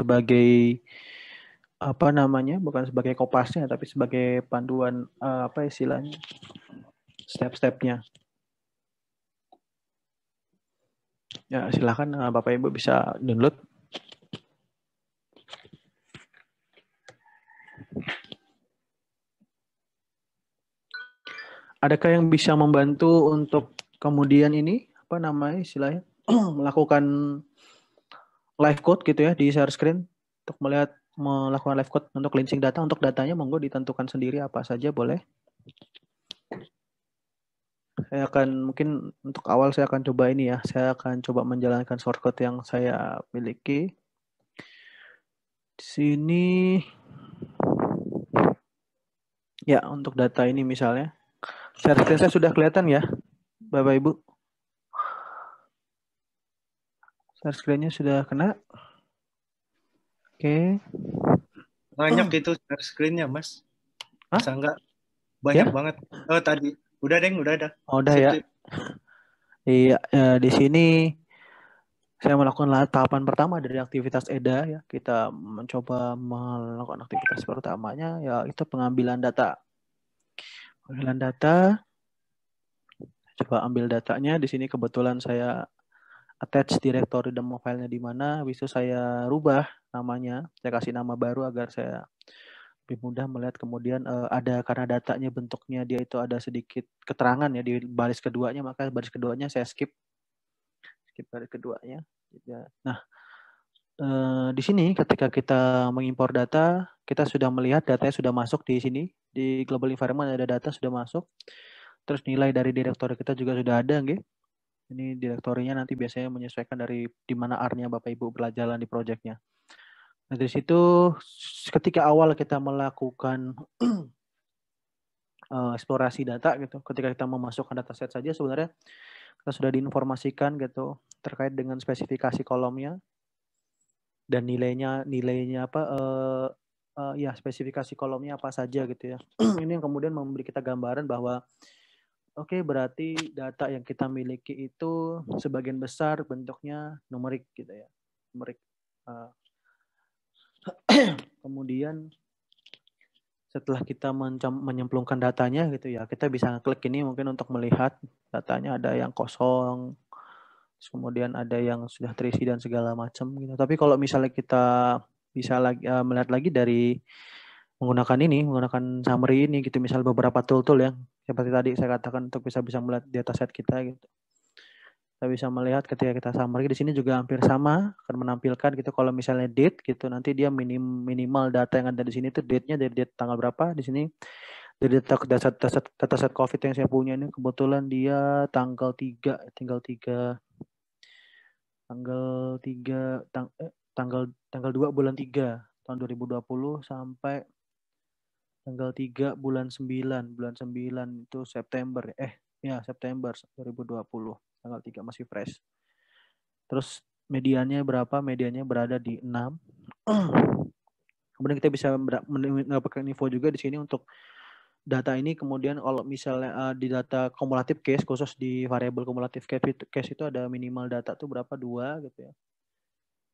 sebagai apa namanya, bukan sebagai kopasnya, tapi sebagai panduan apa istilahnya, step-stepnya. Ya silakan Bapak Ibu bisa download. Adakah yang bisa membantu untuk kemudian ini apa namanya istilahnya melakukan live code gitu ya di share screen untuk melakukan live code untuk cleansing data. Untuk datanya monggo ditentukan sendiri apa saja boleh. Saya akan mungkin untuk awal saya akan coba ini ya. Saya akan coba menjalankan shortcut yang saya miliki. Di sini ya untuk data ini misalnya share screen saya sudah kelihatan ya Bapak Ibu. Share screen-nya sudah kena. Oke. Banyak itu share screen-nya, Mas. Masa enggak? Banyak banget. Oh, tadi. Udah, Deng. Udah ada. Oh, udah ya. Iya, di sini saya melakukan tahapan pertama dari aktivitas EDA ya. Kita mencoba melakukan aktivitas pertamanya yaitu pengambilan data. Pengambilan data. Coba ambil datanya. Di sini kebetulan saya attach directory demo filenya di mana. Habis itu saya rubah namanya. Saya kasih nama baru agar saya lebih mudah melihat. Kemudian ada karena datanya bentuknya dia itu ada sedikit keterangan ya di baris keduanya, maka baris keduanya saya skip baris keduanya. Nah, di sini ketika kita mengimpor data, kita sudah melihat datanya sudah masuk di sini di global environment, ada data sudah masuk. Terus nilai dari direktori kita juga sudah ada, nggih. Ini direktorinya nanti biasanya menyesuaikan dari di mana R-nya Bapak Ibu berjalan di proyeknya. Nah, dari situ ketika awal kita melakukan eksplorasi data gitu, ketika kita memasukkan dataset saja sebenarnya kita sudah diinformasikan gitu terkait dengan spesifikasi kolomnya dan nilainya apa ya spesifikasi kolomnya apa saja gitu ya. Ini yang kemudian memberi kita gambaran bahwa oke, berarti data yang kita miliki itu sebagian besar bentuknya numerik gitu ya. Numerik. Kemudian setelah kita menyemplungkan datanya gitu ya, kita bisa klik ini mungkin untuk melihat datanya ada yang kosong, kemudian ada yang sudah terisi dan segala macam gitu. Tapi kalau misalnya kita bisa melihat lagi dari menggunakan summary ini gitu, misal beberapa tool yang seperti tadi saya katakan untuk bisa melihat dataset kita gitu. Kita bisa melihat ketika kita summary di sini juga hampir sama akan menampilkan gitu kalau misalnya date gitu nanti dia minimal data yang ada di sini itu date-nya dari date tanggal berapa di sini. Dari dataset COVID yang saya punya ini kebetulan dia tanggal 3 tanggal 2 bulan 3 tahun 2020 sampai tanggal 3 bulan 9 itu September September 2020 tanggal 3 masih fresh. Terus mediannya berapa? Mediannya berada di 6. Kemudian kita bisa mendapatkan info juga di sini untuk data ini. Kemudian kalau misalnya di data kumulatif case, khusus di variabel kumulatif case itu ada minimal data tuh berapa? 2 gitu ya.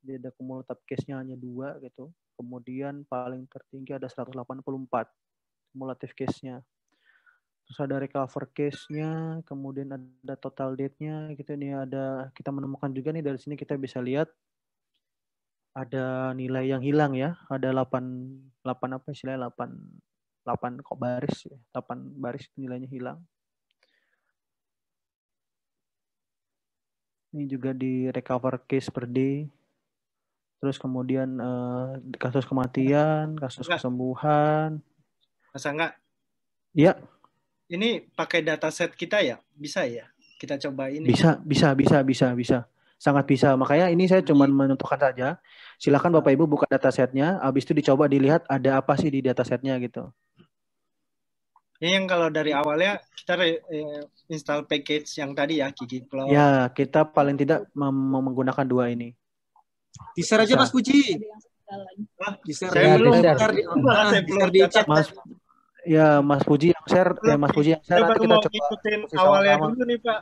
Jadi ada kumulatif case-nya hanya 2 gitu. Kemudian paling tertinggi ada 184 kumulatif case-nya. Terus ada recover case-nya, kemudian ada total date-nya gitu nih, ada kita menemukan juga nih dari sini kita bisa lihat ada nilai yang hilang ya, ada 8 apa istilahnya 8 kok baris ya, 8 baris nilainya hilang. Ini juga di recover case per day. Terus kemudian kasus kematian, kasus kesembuhan. Masa enggak? Iya. Ini pakai dataset kita ya? Bisa ya? Kita coba ini. Bisa. Sangat bisa. Makanya ini saya cuma menentukan saja. Silakan Bapak Ibu buka datasetnya. Habis itu dicoba dilihat ada apa sih di datasetnya gitu. Ini yang kalau dari awalnya kita install package yang tadi ya, ggplot. Ya, kita paling tidak menggunakan 2 ini. Di-share aja Mas Puji. Saya belum share di chat. Mas Puji yang share. Mas Puji yang share. Nanti kita coba ikutin awalnya dulu nih Pak.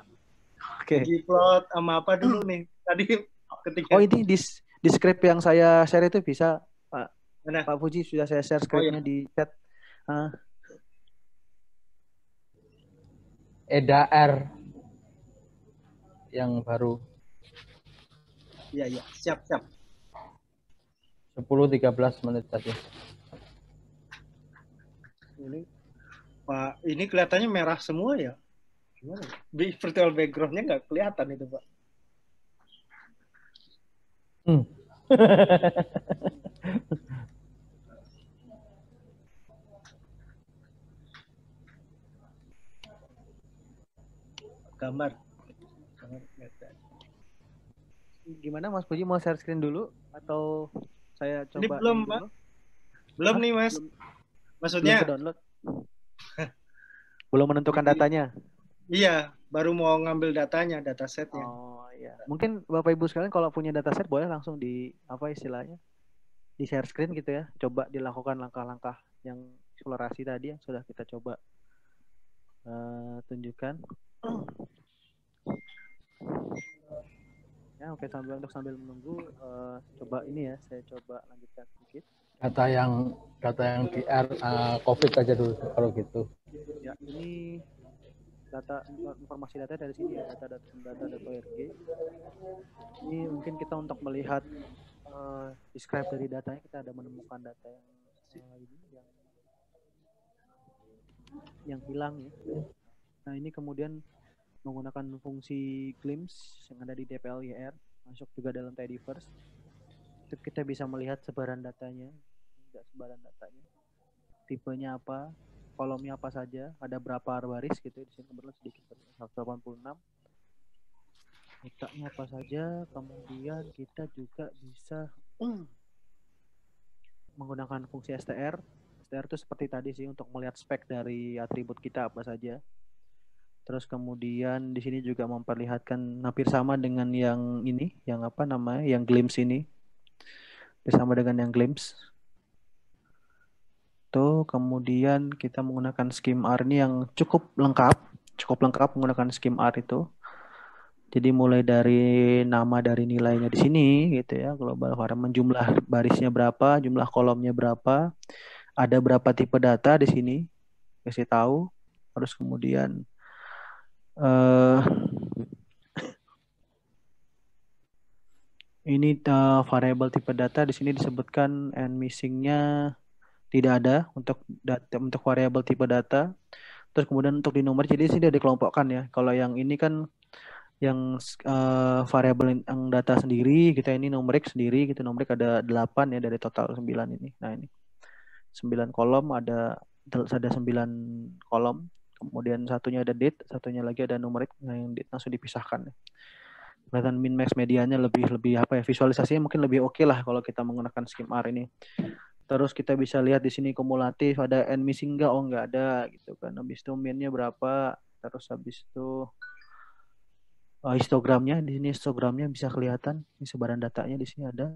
Oke. Ggplot sama apa dulu nih? Tadi ketika. Oh ini Di script yang saya share itu bisa, Pak. Mana? Pak Puji sudah saya share scriptnya di chat. Eda R yang baru. Iya, siap. 10-13 menit tadi. Pak, ini kelihatannya merah semua ya. Gimana? Virtual background-nya nggak kelihatan itu, Pak. Gambar. Gimana Mas Puji, mau share screen dulu atau saya coba? Ini belum, Pak. Belum nih, Mas. Maksudnya belum ke download. Belum menentukan datanya. Iya, baru mau ngambil datanya, datasetnya. Oh iya. Mungkin Bapak Ibu sekalian kalau punya dataset boleh langsung di apa istilahnya? Di share screen gitu ya. Coba dilakukan langkah-langkah yang eksplorasi tadi yang sudah kita coba tunjukkan. Ya, oke, sambil menunggu coba ini ya, saya coba lanjutkan sedikit. Data yang di R COVID aja dulu kalau gitu. Ya, ini informasi data dari sini ya, data.org. Ini mungkin kita untuk melihat describe dari datanya, kita ada menemukan data yang hilang ya. Nah, ini kemudian menggunakan fungsi glimpse yang ada di DPLYR, masuk juga dalam Tidyverse. Itu kita bisa melihat sebaran datanya, tipenya apa, kolomnya apa saja, ada berapa baris gitu. Di sini kebetulan sedikit 186. Letaknya apa saja, kemudian kita juga bisa menggunakan fungsi str. Str itu seperti tadi sih untuk melihat spek dari atribut kita apa saja. Terus kemudian di sini juga memperlihatkan hampir sama dengan yang ini, yang apa namanya, yang glimpse ini. Bersama dengan yang glimpse. Tuh, kemudian kita menggunakan scheme R ini yang cukup lengkap menggunakan scheme R itu. Jadi mulai dari nama dari nilainya di sini gitu ya, global variable, jumlah barisnya berapa, jumlah kolomnya berapa, ada berapa tipe data di sini, kasih tahu. Terus kemudian ini variable tipe data di sini disebutkan and missing-nya tidak ada untuk variabel tipe data. Terus kemudian untuk di nomor, jadi sini dikelompokkan ya. Kalau yang ini kan yang variabel yang data sendiri, kita ini numerik sendiri gitu. Numerik ada 8 ya dari total 9 ini. Nah, ini 9 kolom, ada 9 kolom. Kemudian satunya ada date, satunya lagi ada numerik. Nah, yang date langsung dipisahkan. Kelihatan min max medianya lebih apa ya, visualisasinya mungkin lebih oke lah kalau kita menggunakan scheme R ini. Terus kita bisa lihat di sini kumulatif, ada n missing enggak? Oh, enggak ada gitu kan. Habis itu min-nya berapa? Terus habis itu histogramnya, di sini histogramnya bisa kelihatan, ini sebaran datanya di sini ada.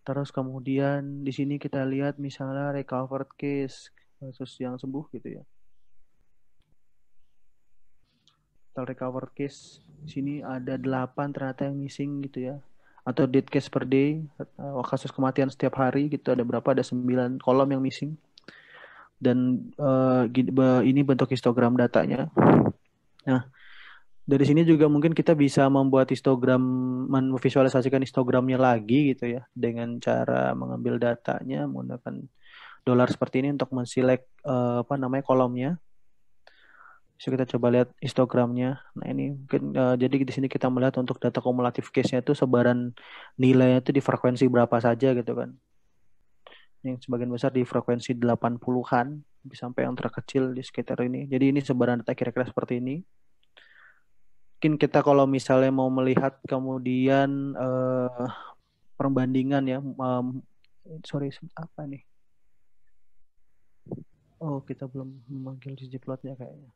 Terus kemudian di sini kita lihat misalnya recovered case, kasus yang sembuh gitu ya. Total recovered case di sini ada 8 ternyata yang missing gitu ya. Atau dead case per day, kasus kematian setiap hari gitu, ada berapa? Ada 9 kolom yang missing. Dan ini bentuk histogram datanya. Nah, dari sini juga mungkin kita bisa membuat histogram, memvisualisasikan histogramnya lagi gitu ya, dengan cara mengambil datanya menggunakan dolar seperti ini untuk menselect kolomnya. Bisa kita coba lihat histogramnya. Nah, ini mungkin jadi di sini kita melihat untuk data kumulatif case-nya itu sebaran nilainya itu di frekuensi berapa saja gitu kan. Yang sebagian besar di frekuensi 80-an sampai yang terkecil di sekitar ini. Jadi ini sebaran data kira-kira seperti ini. Mungkin kita kalau misalnya mau melihat kemudian perbandingan ya, apa nih? Oh, kita belum memanggil ggplot-nya kayaknya.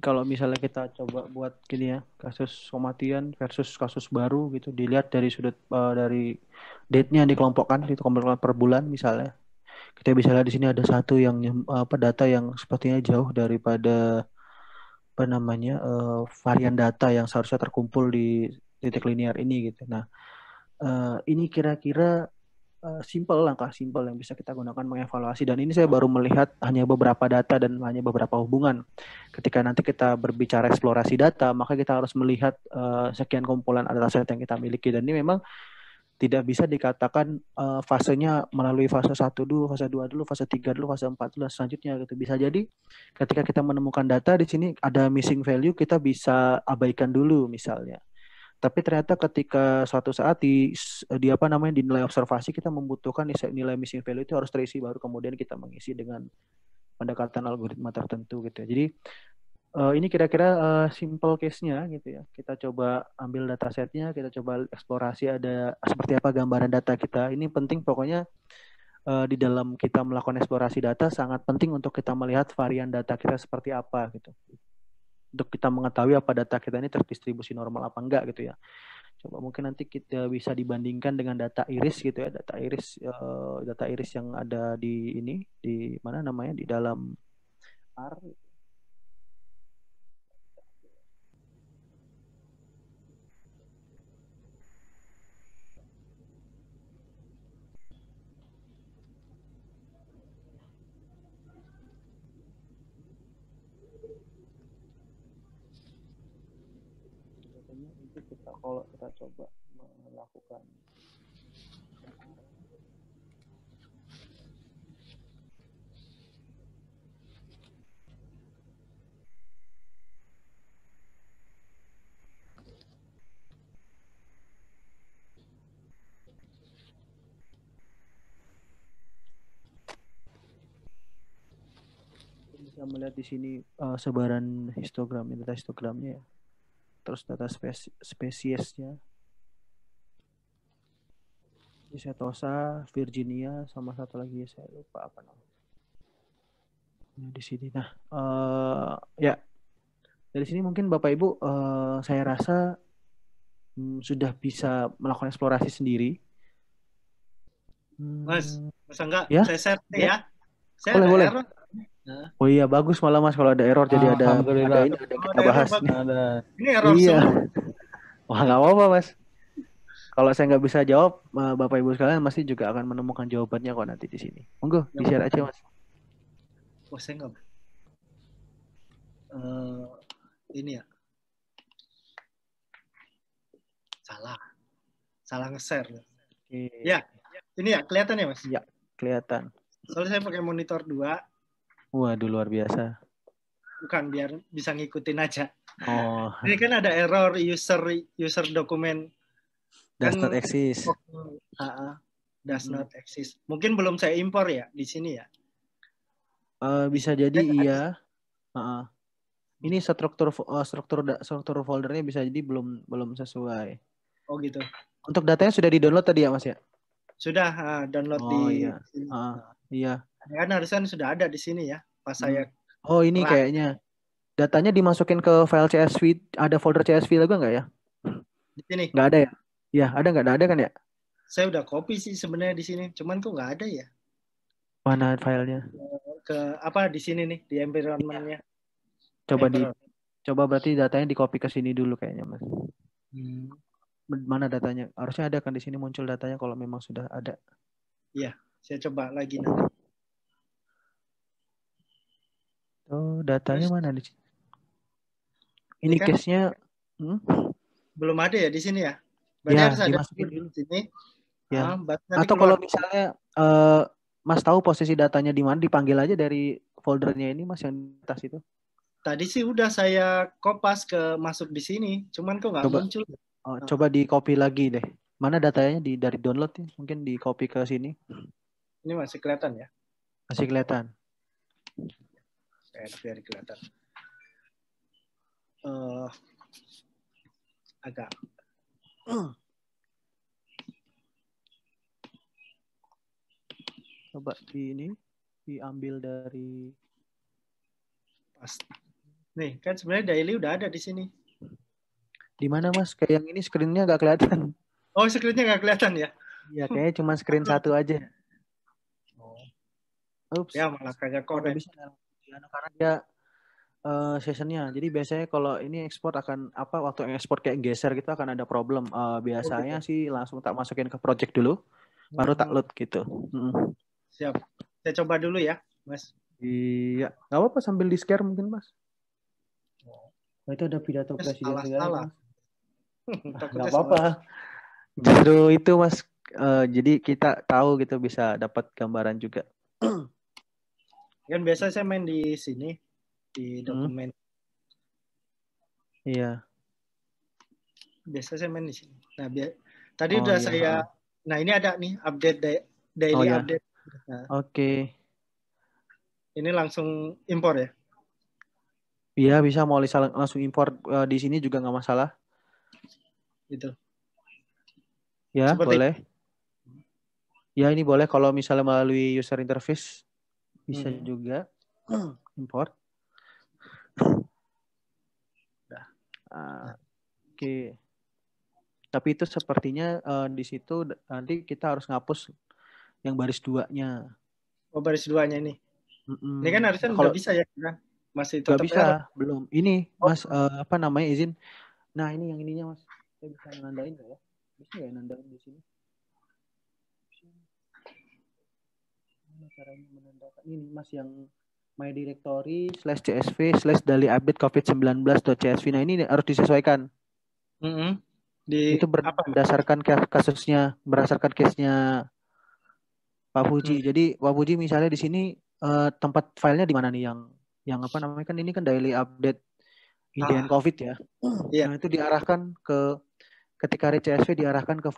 kalau misalnya kita coba buat gini ya, kasus kematian versus kasus baru gitu, dilihat dari sudut dari date-nya yang dikelompokkan, dikelompokkan per bulan misalnya. Kita bisa lihat di sini ada satu yang data yang sepertinya jauh daripada varian data yang seharusnya terkumpul di titik linear ini gitu. Nah, ini kira-kira langkah simpel yang bisa kita gunakan mengevaluasi, dan ini saya baru melihat hanya beberapa data dan hanya beberapa hubungan. Ketika nanti kita berbicara eksplorasi data, maka kita harus melihat sekian kumpulan dataset yang kita miliki, dan ini memang tidak bisa dikatakan fasenya melalui fase 1 dulu, fase 2 dulu, fase 3 dulu, fase 4 dulu, selanjutnya gitu. Bisa jadi ketika kita menemukan data di sini ada missing value, kita bisa abaikan dulu misalnya. Tapi ternyata ketika suatu saat di nilai observasi kita membutuhkan nilai missing value itu harus terisi, baru kemudian kita mengisi dengan pendekatan algoritma tertentu gitu ya. Jadi ini kira-kira simple case-nya gitu ya. Kita coba ambil datasetnya, kita coba eksplorasi ada seperti apa gambaran data kita. Ini penting pokoknya di dalam kita melakukan eksplorasi data sangat penting untuk kita melihat varian data kita seperti apa gitu. Untuk kita mengetahui apa data kita ini terdistribusi normal apa enggak gitu ya. Coba mungkin nanti kita bisa dibandingkan dengan data iris gitu ya, data iris yang ada di ini, di mana namanya, di dalam R. Itu kalau kita coba melakukan bisa melihat di sini sebaran histogram, data histogramnya ya. Terus data spesiesnya. Setosa, Virginia, sama satu lagi saya lupa apa namanya. Nah, di sini. Nah, ya. Dari sini mungkin Bapak Ibu saya rasa sudah bisa melakukan eksplorasi sendiri. Mas, masa enggak? Ya? Saya share ya. Saya Boleh, ada boleh. error. Nah. Oh iya, bagus malah Mas kalau ada error, jadi ada ini ada kita bahas nih. Ini error iya. semua. Wah, nggak apa-apa Mas. Kalau saya nggak bisa jawab, Bapak Ibu sekalian pasti juga akan menemukan jawabannya kok nanti di sini. Monggo, di-share aja Mas. Wah, saya nggak. Ini ya. Salah nge-share. Ya, ini ya kelihatan ya Mas? Ya, kelihatan. Soalnya saya pakai monitor 2. Waduh, luar biasa. Bukan, biar bisa ngikutin aja. Oh. Ini kan ada error user dokumen. Does not exist. Does not exist. Mungkin belum saya impor ya di sini ya. Bisa jadi iya. Ini struktur foldernya bisa jadi belum sesuai. Oh gitu. Untuk datanya sudah di-download tadi ya Mas ya? Sudah download di sini. Iya. Kan harusnya sudah ada di sini ya. Pas saya. Oh ini kayaknya datanya dimasukin ke file CSV. Ada folder CSV juga nggak ya? Di sini. Nggak ada ya? Iya, nggak ada kan ya? Saya udah copy sih sebenarnya di sini. Cuman kok nggak ada ya? Mana filenya? Ke apa di sini nih di environment-nya? Coba berarti datanya di-copy ke sini dulu kayaknya Mas. Mana datanya? Harusnya ada kan di sini muncul datanya kalau memang sudah ada. Iya, saya coba lagi nanti. Oh, datanya mana di sini? Ini kan case-nya belum ada ya di sini ya? Berarti harus ada di sini. Ya. Atau kalau misalnya Mas tahu posisi datanya di mana, dipanggil aja dari foldernya ini Mas yang di atas itu. Tadi sih udah saya kopas masuk di sini, cuman kok nggak muncul. Coba di copy lagi deh. Mana datanya dari download ya? Mungkin di copy ke sini. Ini masih kelihatan ya? Masih kelihatan. Biar kelihatan. Agak. Coba diambil dari pas. Nih, kan sebenarnya daily udah ada di sini. Di mana Mas? Kayak yang ini screen-nya nggak kelihatan. Oh, screen-nya nggak kelihatan ya? Iya, kayaknya cuma screen satu aja. Ups. Ya, malah kagak Oh, nggak connect. bisa karena dia sessionnya. Jadi biasanya kalau ini ekspor akan apa waktu ekspor kayak geser gitu akan ada problem. Biasanya sih langsung tak masukin ke project dulu, baru tak load gitu. Siap. Saya coba dulu ya, Mas. Iya, nggak apa-apa sambil di share mungkin Mas. Oh, itu ada pidato presiden Salah. Nggak apa-apa. Justru itu Mas. Jadi kita tahu gitu bisa dapat gambaran juga. Kan biasa saya main di sini di dokumen. Iya. Biasa saya main di sini. Nah, tadi udah saya. Nah, ini ada nih update daily update. Nah, Oke. Ini langsung impor ya? Iya, bisa mau langsung impor di sini juga nggak masalah. Gitu. Ya, boleh. Ya, ini boleh kalau misalnya melalui user interface bisa juga import. Oke. Tapi itu sepertinya di situ nanti kita harus ngapus yang baris 2-nya. Oh, baris 2-nya ini. Ini kan harusnya nggak bisa ya kan? Masih tetap nggak bisa, belum. Ini Mas apa namanya izin. Nah, ini yang ininya Mas. Saya bisa nandain nggak ya? Bisa nggak nandain di sini? Gimana caranya menandakan ini Mas yang my directory /csv/daily update covid-19.csv. Nah, ini harus disesuaikan. Itu berdasarkan kasusnya, berdasarkan case-nya Pak Puji. Jadi Pak Puji misalnya di sini tempat filenya di mana nih yang apa namanya kan ini kan daily update IDN COVID ya. Nah, itu diarahkan ke ketika CSV diarahkan ke